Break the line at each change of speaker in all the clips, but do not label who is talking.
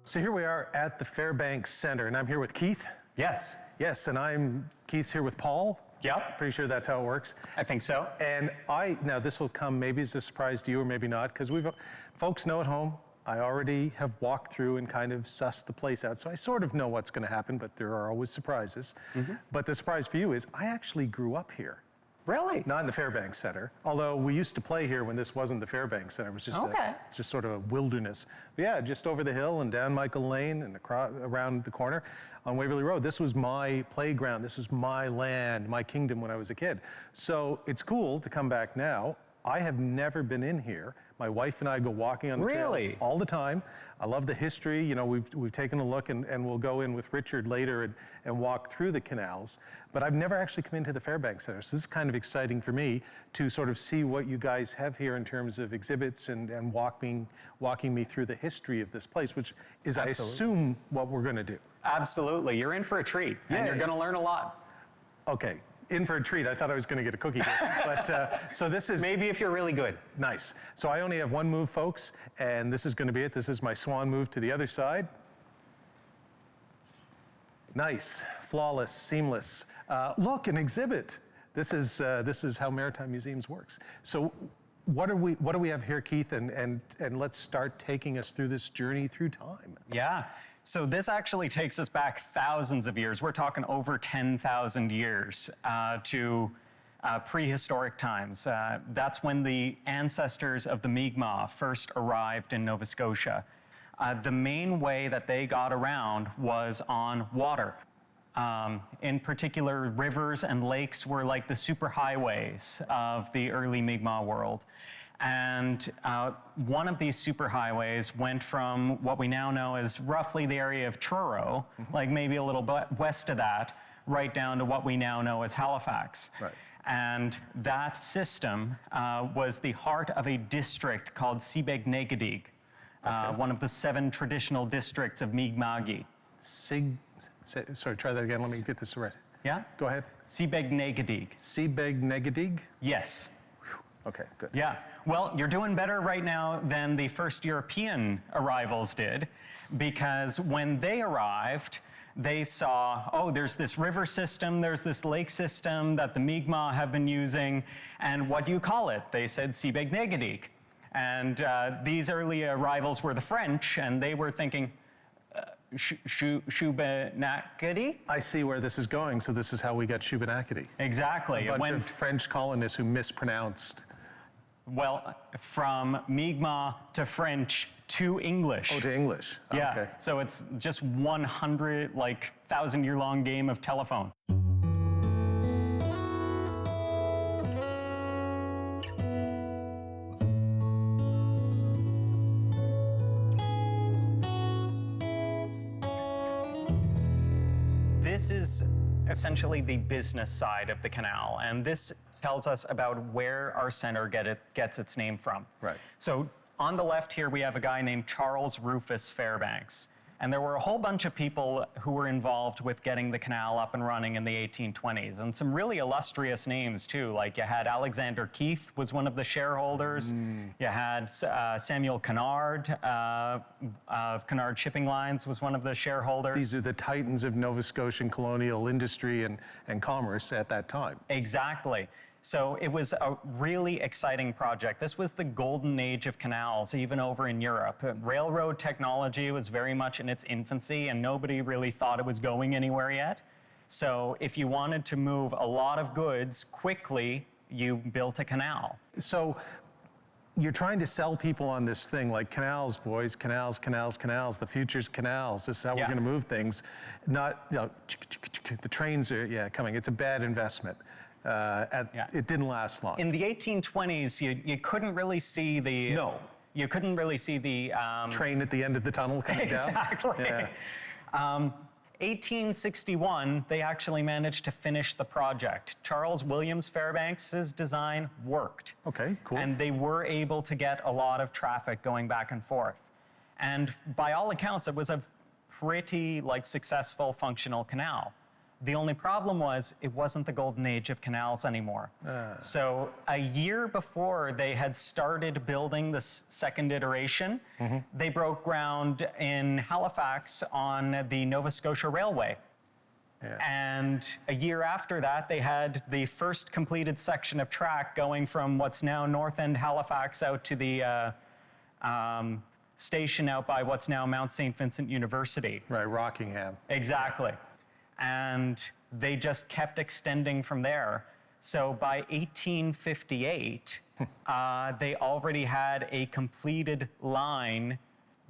So here we are at the Fairbanks Centre, and I'm here with Keith.
Yes.
Yes, and Keith's here with Paul.
Yep.
Pretty sure that's how it works.
I think so.
And now this will come maybe as a surprise to you or maybe not, because folks know at home, I already have walked through and kind of sussed the place out, so I sort of know what's going to happen, but there are always surprises. But the surprise for you is I actually grew up here.
Really?
Not in the Fairbanks Centre, although we used to play here when this wasn't the Fairbanks Centre. It was just just sort of a wilderness. But yeah, just over the hill and down Michael Lane and around the corner on Waverly Road. This was my playground. This was my land, my kingdom when I was a kid. So it's cool to come back now. I have never been in here. My wife and I go walking on the trails all the time. I love the history. You know, we've taken a look and we'll go in with Richard later and walk through the canals. But I've never actually come into the Fairbanks Centre. So this is kind of exciting for me to sort of see what you guys have here in terms of exhibits and walking me through the history of this place, which is, I assume, what we're going to do.
Absolutely. You're in for a treat, and you're going to learn a lot.
Okay. In for a treat. I thought I was going to get a cookie here. But so this is...
Maybe if you're really good.
Nice. So I only have one move, folks, and this is going to be it. This is my swan move to the other side. Nice, flawless, seamless. Look, an exhibit. This is how Maritime Museums works. So what do we have here, Keith? And let's start taking us through this journey through time.
Yeah. So this actually takes us back thousands of years. We're talking over 10,000 years to prehistoric times. That's when the ancestors of the Mi'kmaq first arrived in Nova Scotia. The main way that they got around was on water. In particular, rivers and lakes were like the superhighways of the early Mi'kmaq world. And one of these superhighways went from what we now know as roughly the area of Truro, like maybe a little bit west of that, right down to what we now know as Halifax. Right. And that system was the heart of a district called Shubenacadie, one of the 7 traditional districts of Mi'kmaq.
Sorry, try that again. Let me get this right.
Yeah?
Go ahead.
Shubenacadie.
Shubenacadie?
Yes.
Okay, good.
Yeah. Well, you're doing better right now than the first European arrivals did, because when they arrived, they saw, oh, there's this river system, there's this lake system that the Mi'kmaq have been using, and what do you call it? They said Shubenacadie. And these early arrivals were the French, and they were thinking, Shubenacadie?
I see where this is going, so this is how we got Shubenacadie.
Exactly.
A bunch of French colonists who mispronounced.
Well, from Mi'kmaq to French to English.
Oh, to English.
Yeah.
Okay.
So it's just 1,000-year-long game of telephone. This is essentially the business side of the canal, and this tells us about where our center gets its name from.
Right.
So on the left here, we have a guy named Charles Rufus Fairbanks. And there were a whole bunch of people who were involved with getting the canal up and running in the 1820s, and some really illustrious names too. Like you had Alexander Keith was one of the shareholders. You had Samuel Kennard of Kennard Shipping Lines was one of the shareholders.
These are the titans of Nova Scotian colonial industry and commerce at that time.
Exactly. So it was a really exciting project. This was the golden age of canals, even over in Europe. Railroad technology was very much in its infancy, and nobody really thought it was going anywhere yet. So if you wanted to move a lot of goods quickly, you built a canal.
So you're trying to sell people on this thing like canals, boys, canals, canals, canals. The future's canals. This is how we're going to move things. Not, you know, the trains are coming. It's a bad investment. It didn't last long.
In the 1820s, you couldn't really see the...
No.
You couldn't really see the...
train at the end of the tunnel coming down?
Exactly. Yeah. 1861, they actually managed to finish the project. Charles Williams Fairbanks' design worked.
Okay, cool.
And they were able to get a lot of traffic going back and forth. And by all accounts, it was a pretty successful, functional canal. The only problem was it wasn't the golden age of canals anymore. So a year before they had started building this second iteration, they broke ground in Halifax on the Nova Scotia Railway.
Yeah.
And a year after that, they had the first completed section of track going from what's now North End Halifax out to the station out by what's now Mount St. Vincent University.
Right, Rockingham.
Exactly. And they just kept extending from there. So by 1858, they already had a completed line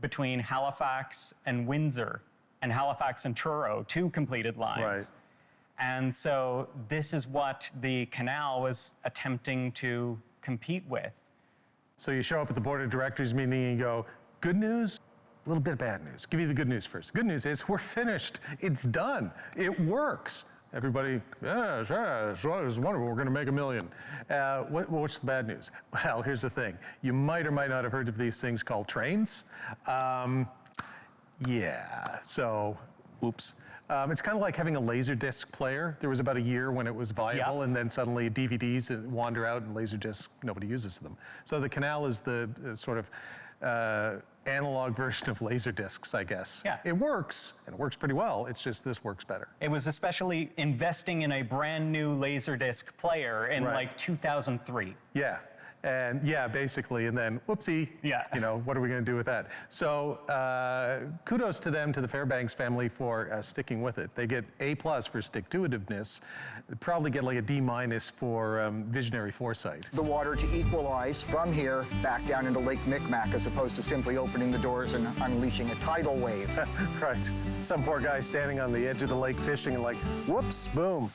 between Halifax and Windsor, and Halifax and Truro, 2 completed lines.
Right.
And so this is what the canal was attempting to compete with.
So you show up at the board of directors meeting and you go, good news, a little bit of bad news. Give you the good news first. Good news is we're finished. It's done. It works. Everybody, yeah, it's wonderful. We're going to make $1 million. What's the bad news? Well, here's the thing. You might or might not have heard of these things called trains. Yeah, so, oops. It's kind of like having a Laserdisc player. There was about a year when it was viable, and then suddenly DVDs wander out and Laserdisc, nobody uses them. So the canal is the sort of analog version of Laserdiscs, I guess.
Yeah.
It works, and it works pretty well. It's just this works better.
It was especially investing in a brand new Laserdisc player in like 2003.
Yeah. And yeah, basically, and then whoopsie, you know, what are we going to do with that? So kudos to them, to the Fairbanks family for sticking with it. They get A+ for stick-to-itiveness. They probably get like a D- for visionary foresight.
The water to equalize from here back down into Lake Micmac as opposed to simply opening the doors and unleashing a tidal wave.
Right. Some poor guy standing on the edge of the lake fishing and like, whoops, boom.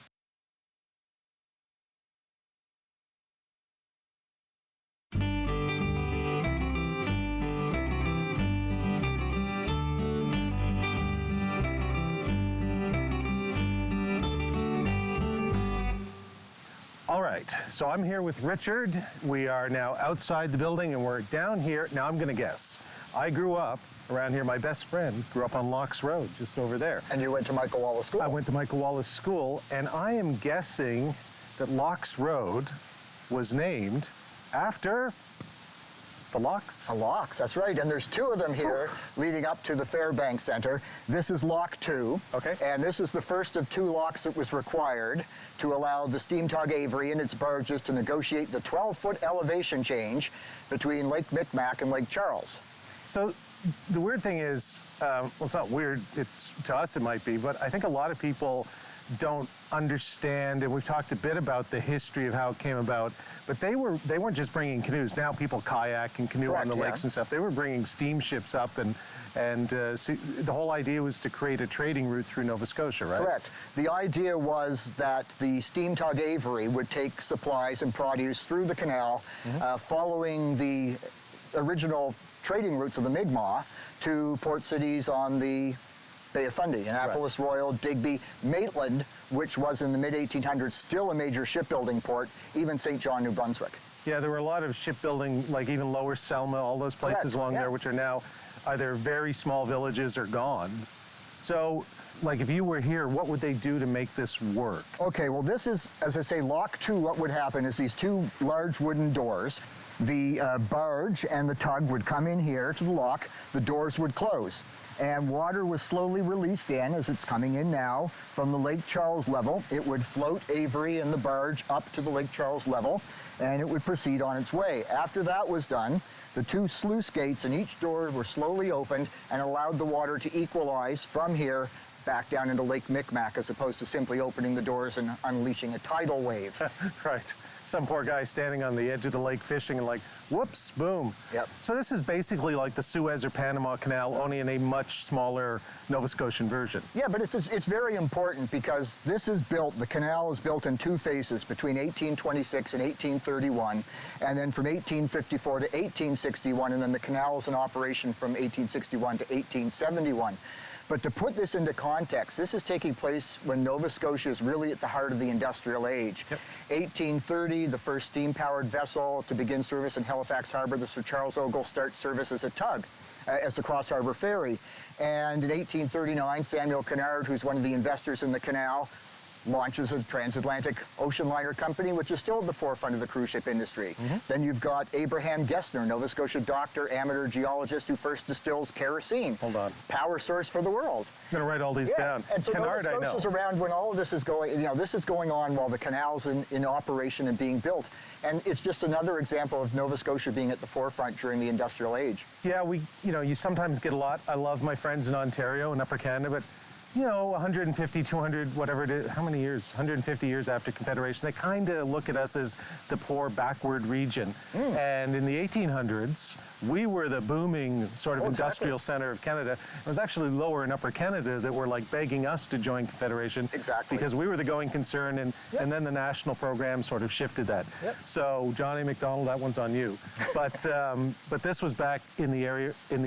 All right, so I'm here with Richard. We are now outside the building and we're down here. Now I'm gonna guess. I grew up around here. My best friend grew up on Locks Road, just over there.
And you went to Michael Wallace School?
I went to Michael Wallace School, and I am guessing that Locks Road was named after the locks.
The locks, that's right. And there's 2 of them here leading up to the Fairbanks Center. This is Lock 2.
Okay.
And this is the first of 2 locks that was required to allow the steam tug Avery and its barges to negotiate the 12-foot elevation change between Lake Micmac and Lake Charles.
So the weird thing is, well, it's not weird, it's to us it might be, but I think a lot of people don't understand, and we've talked a bit about the history of how it came about, but they weren't just bringing canoes. Now people kayak and canoe on the lakes and stuff. They were bringing steamships up, and so the whole idea was to create a trading route through Nova Scotia, right?
Correct. The idea was that the steam tug Avery would take supplies and produce through the canal, following the original trading routes of the Mi'kmaq to port cities on the Bay of Fundy, Annapolis, Royal, Digby, Maitland, which was in the mid-1800s still a major shipbuilding port, even St. John, New Brunswick.
Yeah, there were a lot of shipbuilding, like even Lower Selma, all those places along there, which are now either very small villages or gone. So, like if you were here, what would they do to make this work?
Okay, well this is, as I say, Lock 2, what would happen is these 2 large wooden doors. The barge and the tug would come in here to the lock, the doors would close, and water was slowly released in, as it's coming in now, from the Lake Charles level. It would float Avery and the barge up to the Lake Charles level, and it would proceed on its way. After that was done, the 2 sluice gates in each door were slowly opened and allowed the water to equalize from here back down into Lake Micmac, as opposed to simply opening the doors and unleashing a tidal wave.
Right. Some poor guy standing on the edge of the lake fishing and like, whoops, boom.
Yep.
So this is basically like the Suez or Panama Canal, only in a much smaller Nova Scotian version.
Yeah, but it's very important because this is built, the canal is built in 2 phases between 1826 and 1831, and then from 1854 to 1861, and then the canal is in operation from 1861 to 1871. But to put this into context, this is taking place when Nova Scotia is really at the heart of the industrial age. 1830, the first steam-powered vessel to begin service in Halifax Harbour, the Sir Charles Ogle, starts service as a tug, as the Cross Harbour Ferry. And in 1839, Samuel Kennard, who's one of the investors in the canal, launches a transatlantic ocean liner company, which is still at the forefront of the cruise ship industry. Then you've got Abraham Gessner, Nova Scotia doctor, amateur geologist who first distills kerosene.
Hold on.
Power source for the world.
I'm going to write all these down.
And so
Canard,
Nova Scotia's around when all of this is going, this is going on while the canal's in operation and being built. And it's just another example of Nova Scotia being at the forefront during the industrial age.
Yeah, you sometimes get a lot. I love my friends in Ontario and Upper Canada, but 150, 200, whatever it is, how many years? 150 years after Confederation, they kind of look at us as the poor, backward region. And in the 1800s, we were the booming sort of industrial center of Canada. It was actually Lower and Upper Canada that were like begging us to join Confederation.
Exactly.
Because we were the going concern, and then the national program sort of shifted that. So John A. Macdonald, that one's on you. But this was back in the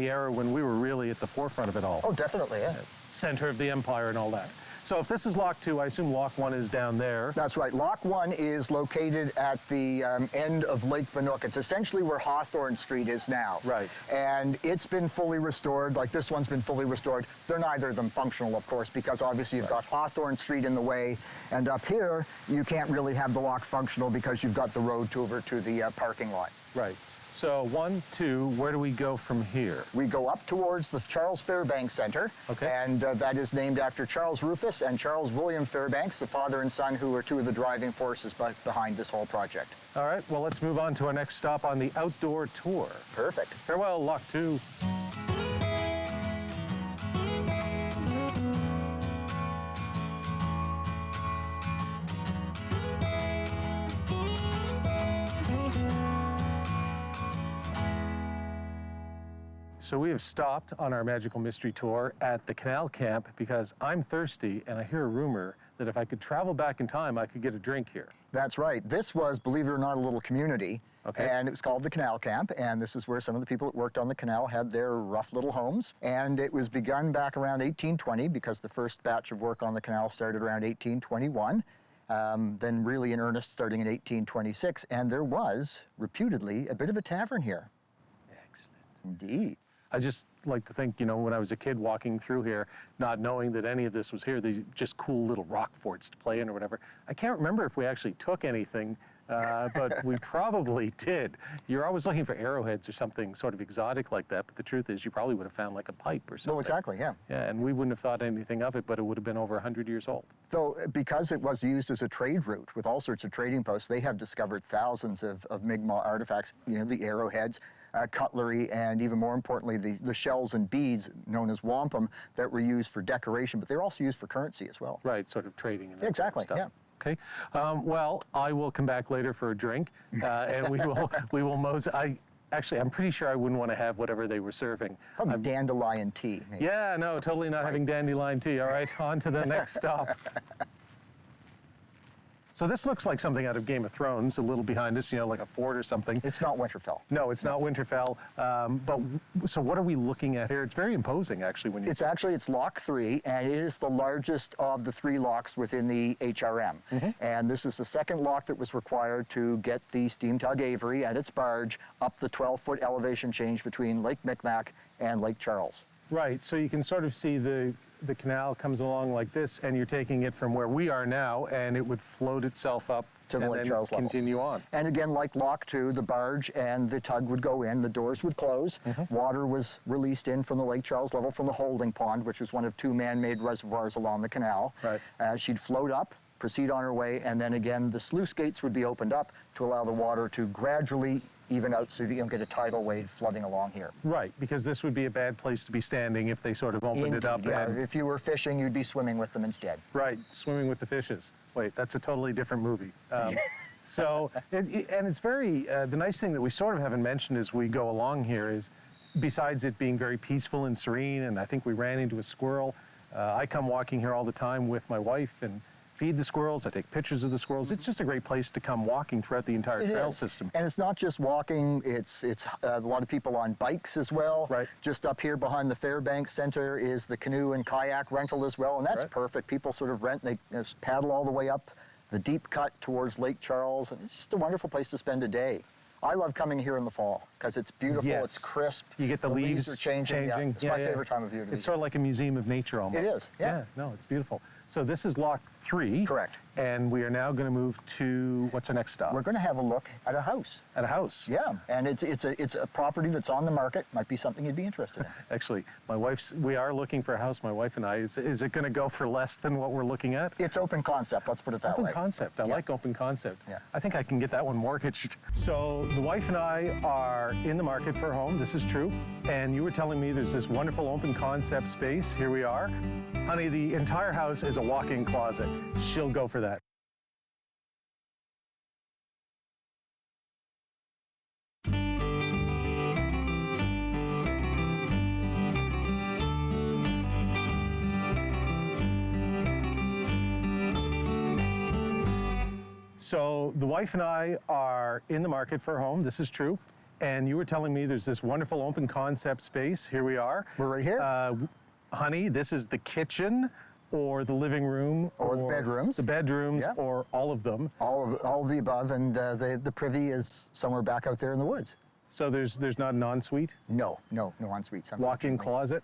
era when we were really at the forefront of it all.
Oh, definitely, yeah.
Center of the empire and all that. So if this is Lock 2, I assume Lock 1 is down there.
That's right. Lock 1 is located at the end of Lake Banook. It's essentially where Hawthorne Street is now.
Right.
And it's been fully restored, like this one's been fully restored. They're neither of them functional, of course, because obviously you've got Hawthorne Street in the way, and up here, you can't really have the lock functional because you've got the road over to the parking lot.
Right. So 1, 2, where do we go from here?
We go up towards the Charles Fairbanks Center, and that is named after Charles Rufus and Charles William Fairbanks, the father and son who were two of the driving forces behind this whole project.
All right, well, let's move on to our next stop on the outdoor tour.
Perfect.
Farewell, Lock 2. So we have stopped on our Magical Mystery Tour at the Canal Camp because I'm thirsty and I hear a rumor that if I could travel back in time, I could get a drink here.
That's right. This was, believe it or not, a little community. And it was called the Canal Camp, and this is where some of the people that worked on the canal had their rough little homes. And it was begun back around 1820 because the first batch of work on the canal started around 1821. Then really in earnest starting in 1826, and there was, reputedly, a bit of a tavern here.
Excellent.
Indeed.
I just like to think, when I was a kid walking through here, not knowing that any of this was here, they just cool little rock forts to play in or whatever. I can't remember if we actually took anything, but we probably did. You're always looking for arrowheads or something sort of exotic like that, but the truth is you probably would have found like a pipe or something.
Well, exactly, yeah.
Yeah, and we wouldn't have thought anything of it, but it would have been over 100 years old.
Though, because it was used as a trade route with all sorts of trading posts, they have discovered thousands of Mi'kmaq artifacts, the arrowheads, cutlery, and even more importantly, the shells and beads known as wampum that were used for decoration, but they're also used for currency as well.
Right, sort of trading and that
exactly,
sort of stuff. Okay. Well, I will come back later for a drink, and we will mosey. I'm pretty sure I wouldn't want to have whatever they were serving.
Dandelion tea. Maybe.
Yeah, no, totally not having dandelion tea. All right, on to the next stop. So this looks like something out of Game of Thrones, a little behind us, like a fort or something.
It's not Winterfell.
No, it's not Winterfell. So what are we looking at here? It's very imposing, actually.
It's Lock 3, and it is the largest of the 3 locks within the HRM. And this is the second lock that was required to get the steam tug Avery and its barge up the 12-foot elevation change between Lake Micmac and Lake Charles.
Right, so you can sort of see the canal comes along like this, and you're taking it from where we are now, and it would float itself up
to the Lake Charles level.
Continue on.
And again, like Lock 2, the barge and the tug would go in, the doors would close, water was released in from the Lake Charles level from the holding pond, which was one of 2 man-made reservoirs along the canal.
Right.
She'd float up, proceed on her way, and then again, the sluice gates would be opened up to allow the water to gradually even out so that you don't get a tidal wave flooding along here.
Right, because this would be a bad place to be standing if they sort of opened it up.
Yeah, if you were fishing, you'd be swimming with them instead.
Right, swimming with the fishes. Wait, that's a totally different movie. So, and it's very, the nice thing that we sort of haven't mentioned as we go along here is, besides it being very peaceful and serene, and I think we ran into a squirrel, I come walking here all the time with my wife and feed the squirrels, I take pictures of the squirrels. It's just a great place to come walking throughout the entire trail system.
And it's not just walking, it's a lot of people on bikes as well.
Right.
Just up here behind the Fairbanks Center is the canoe and kayak rental as well, and that's perfect. People sort of rent, they just paddle all the way up the deep cut towards Lake Charles, and it's just a wonderful place to spend a day. I love coming here in the fall because it's beautiful, it's crisp.
You get the leaves
are changing. Yeah, it's my favorite time of year to be.
It's sort of like a museum of nature almost.
It is, yeah.
No, it's beautiful. So this is lock 3.
Correct.
And we are now going to move to, what's our next stop?
We're going to have a look at a house.
At a house.
Yeah, and it's a property that's on the market. Might be something you'd be interested in.
Actually, we are looking for a house, my wife and I. Is it going to go for less than what we're looking at?
It's open concept, let's put it that way.
Open concept. I like open concept.
Yeah.
I think I can get that one mortgaged. So the wife and I are in the market for a home. This is true. And you were telling me there's this wonderful open concept space. Here we are. Honey, the entire house is a walk-in closet. She'll go for that. So the wife and I are in the market for a home. This is true. And you were telling me there's this wonderful open concept space. Here we are.
We're right here.
Honey, this is the kitchen or the living room.
Or the bedrooms.
The bedrooms,
Yeah.
or all of them.
All of the above, and the privy is somewhere back out there in the woods.
So there's not an ensuite?
No ensuite.
Walk-in closet?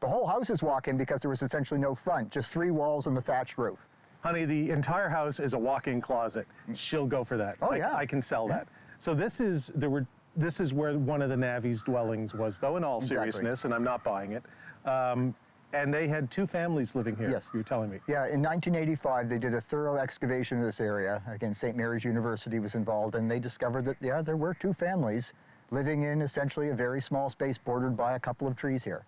The whole house is walk-in because there was essentially no front, just 3 walls and the thatched roof.
Honey, the entire house is a walk-in closet. She'll go for that.
Oh, yeah.
I can sell that. So this is where one of the Navy's dwellings was, though, in all
Exactly.
seriousness, and I'm not buying it. And they had 2 families living here,
Yes.
you were telling me.
Yeah, in 1985, they did a thorough excavation of this area. Again, St. Mary's University was involved, and they discovered that, yeah, there were 2 families living in essentially a very small space bordered by a couple of trees here.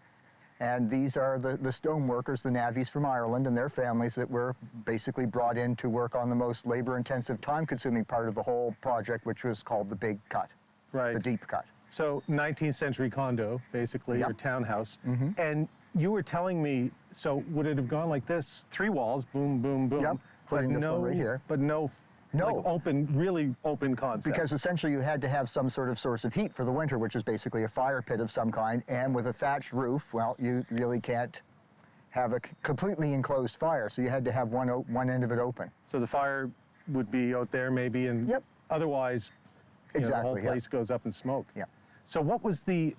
And these are the stone workers, the navvies from Ireland, and their families that were basically brought in to work on the most labor-intensive, time-consuming part of the whole project, which was called the Big Cut,
Right.
the Deep Cut.
So 19th century condo, basically,
Yep.
or townhouse. And you were telling me, so would it have gone like this? 3 walls, boom, boom, boom.
Yep, including this one right here.
But no.
No.
Like really open concept.
Because essentially you had to have some sort of source of heat for the winter, which is basically a fire pit of some kind. And with a thatched roof, well, you really can't have a completely enclosed fire. So you had to have one end of it open.
So the fire would be out there maybe, and
Yep.
otherwise, the
Exactly,
whole
yeah.
place goes up in smoke.
Yeah.
So what was the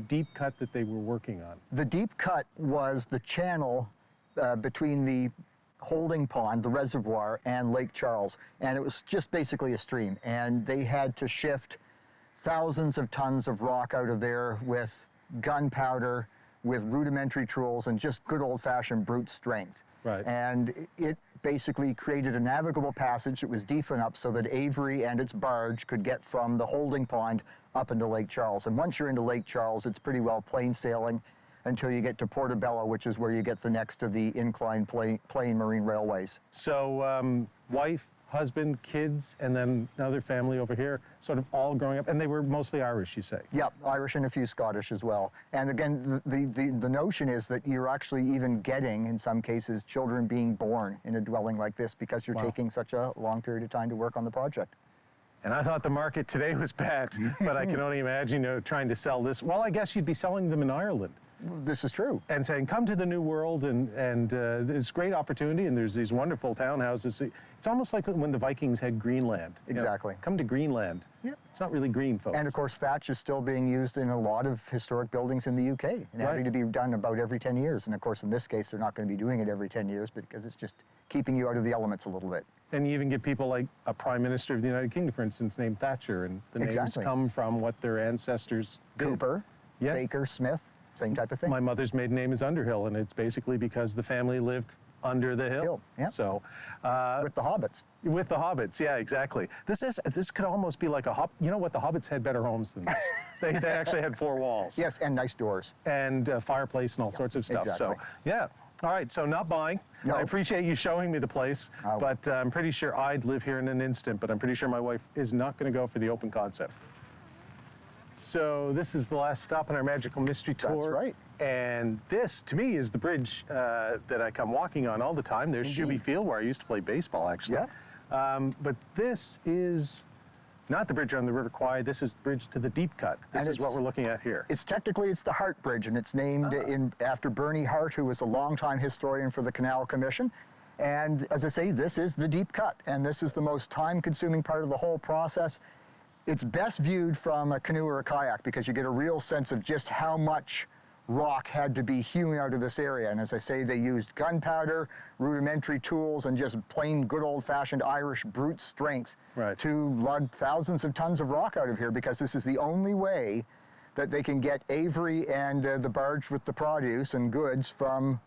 deep cut that they were working on?
The Deep Cut was the channel between the holding pond, the reservoir, and Lake Charles. And it was just basically a stream. And they had to shift thousands of tons of rock out of there with gunpowder, with rudimentary tools, and just good old-fashioned brute strength.
Right.
And it basically created a navigable passage that was deep enough so that Avery and its barge could get from the holding pond up into Lake Charles. And once you're into Lake Charles, it's pretty well plain sailing until you get to Portobello, which is where you get the next of the inclined plane marine railways.
So wife, husband, kids, and then another family over here, sort of all growing up, and they were mostly Irish, you say?
Yep, Irish and a few Scottish as well. And again, the notion is that you're actually even getting, in some cases, children being born in a dwelling like this because you're
Wow.
taking such a long period of time to work on the project.
And I thought the market today was bad, but I can only imagine, trying to sell this. Well, I guess you'd be selling them in Ireland.
This is true.
And saying, come to the New World, and there's great opportunity, and there's these wonderful townhouses. It's almost like when the Vikings had Greenland.
Exactly.
Come to Greenland.
Yep.
It's not really green, folks.
And of course, thatch is still being used in a lot of historic buildings in the UK, and having to be done about every 10 years. And of course, in this case, they're not going to be doing it every 10 years because it's just keeping you out of the elements a little bit.
And you even get people like a Prime Minister of the United Kingdom, for instance, named Thatcher, and the names
Exactly.
come from what their ancestors did.
Cooper,
Yeah.
Baker, Smith, same type of thing.
My mother's maiden name is Underhill, and it's basically because the family lived under the hill.
Yeah.
So,
With the hobbits.
with the hobbits, yeah, exactly. This could almost be like a You know what? The hobbits had better homes than this. they actually had 4 walls.
Yes, and nice doors.
And a fireplace and all sorts of stuff.
exactly.
So, yeah. All right, so not buying.
No.
I appreciate you showing me the place,
Oh.
but I'm pretty sure I'd live here in an instant, but I'm pretty sure my wife is not going to go for the open concept. So this is the last stop on our magical mystery tour.
That's right.
And this, to me, is the bridge that I come walking on all the time. There's
Indeed.
Shuby Field, where I used to play baseball, actually.
Yeah.
But this is not the bridge on the River Kwai. This is the bridge to the Deep Cut. This
And
is what
it's-
we're looking at here.
It's the Hart Bridge, and it's named after Bernie Hart, who was a longtime historian for the Canal Commission. And as I say, this is the Deep Cut, and this is the most time-consuming part of the whole process. It's best viewed from a canoe or a kayak because you get a real sense of just how much rock had to be hewn out of this area. And as I say, they used gunpowder, rudimentary tools, and just plain good old-fashioned Irish brute strength to lug thousands of tons of rock out of here, because this is the only way that they can get Avery and the barge with the produce and goods from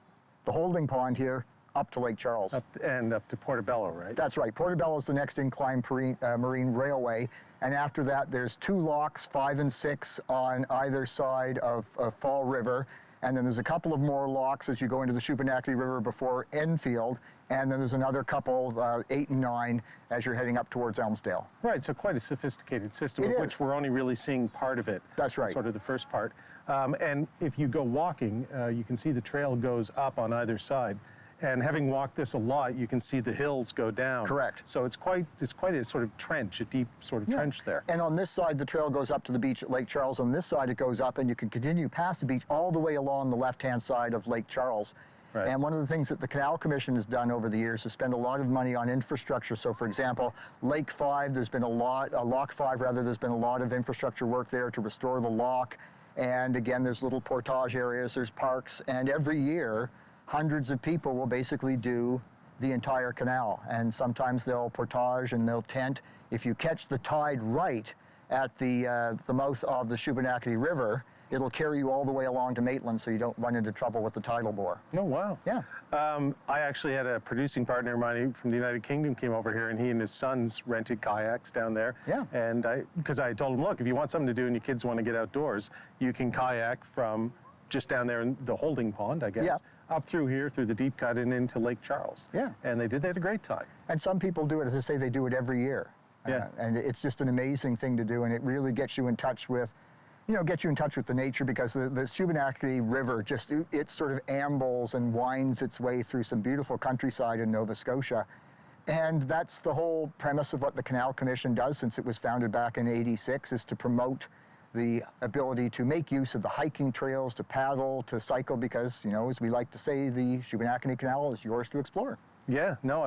the holding pond here up to Lake Charles.
Up to Portobello, right?
That's right. Portobello is the next inclined marine railway. And after that, there's 2 locks, 5 and 6, on either side of Fall River. And then there's a couple of more locks as you go into the Shubenacadie River before Enfield. And then there's another couple, 8 and 9, as you're heading up towards Elmsdale.
Right, so quite a sophisticated system,
It
of
is.
which we're only really seeing part of it.
That's right.
Sort of the first part. And if you go walking, you can see the trail goes up on either side. And having walked this a lot, you can see the hills go down.
Correct.
So it's quite a sort of trench, a deep sort of trench there.
And on this side, the trail goes up to the beach at Lake Charles. On this side, it goes up, and you can continue past the beach all the way along the left-hand side of Lake Charles.
Right.
And one of the things that the Canal Commission has done over the years is spend a lot of money on infrastructure. So, for example, Lake 5, there's been Lock 5 rather, there's been a lot of infrastructure work there to restore the lock. And again, there's little portage areas, there's parks, and every year, hundreds of people will basically do the entire canal. And sometimes they'll portage and they'll tent. If you catch the tide right at the mouth of the Shubenacadie River, it'll carry you all the way along to Maitland, so you don't run into trouble with the tidal bore.
Oh, wow.
Yeah.
I actually had a producing partner of mine from the United Kingdom came over here, and he and his sons rented kayaks down there.
Yeah.
And because I told him, look, if you want something to do and your kids want to get outdoors, you can kayak from just down there in the holding pond, I guess, up through here, through the deep cut and into Lake Charles.
Yeah.
And they had a great time.
And some people do it, as I say, they do it every year.
Yeah.
And it's just an amazing thing to do, and it really gets you in touch with, the nature, because the Shubenacadie River it sort of ambles and winds its way through some beautiful countryside in Nova Scotia. And that's the whole premise of what the Canal Commission does since it was founded back in '86, is to promote the ability to make use of the hiking trails, to paddle, to cycle, because, as we like to say, the Shubenacadie Canal is yours to explore.
Yeah, no,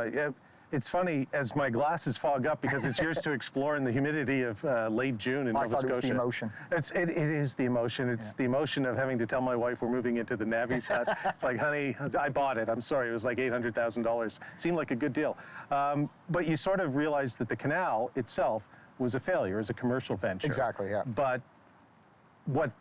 it's funny, as my glasses fog up, because it's yours to explore in the humidity of late June in Nova Scotia.
I thought it was the emotion.
It is the emotion. It's the emotion of having to tell my wife we're moving into the Navy's hut. It's like, honey, I bought it. I'm sorry, it was like $800,000. Seemed like a good deal. But you sort of realize that the canal itself was a failure as a commercial venture.
Exactly, yeah.
But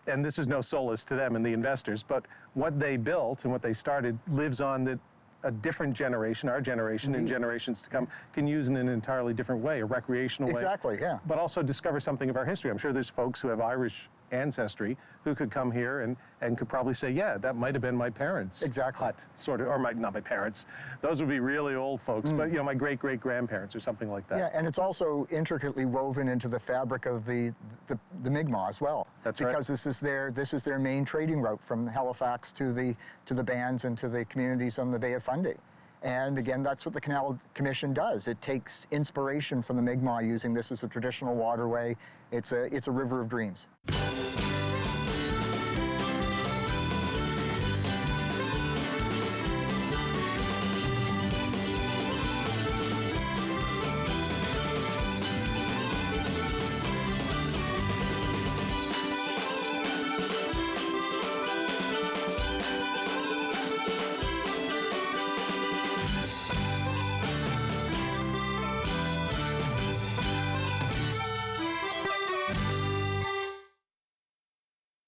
and this is no solace to them and the investors, but what they built and what they started lives on a different generation, our generation, and generations to come, can use in an entirely different way, a recreational way.
Exactly, yeah.
But also discover something of our history. I'm sure there's folks who have Irish ancestry who could come here and could probably say, yeah, that might have been my parents' hut, sort of, or not my parents. Those would be really old folks, but my great-great-grandparents or something like that.
Yeah, and it's also intricately woven into the fabric of the Mi'kmaq as well.
That's right.
Because this is their main trading route from Halifax to the bands and to the communities on the Bay of Fundy. And again, that's what the Canal Commission does. It takes inspiration from the Mi'kmaq, using this as a traditional waterway. It's a river of dreams.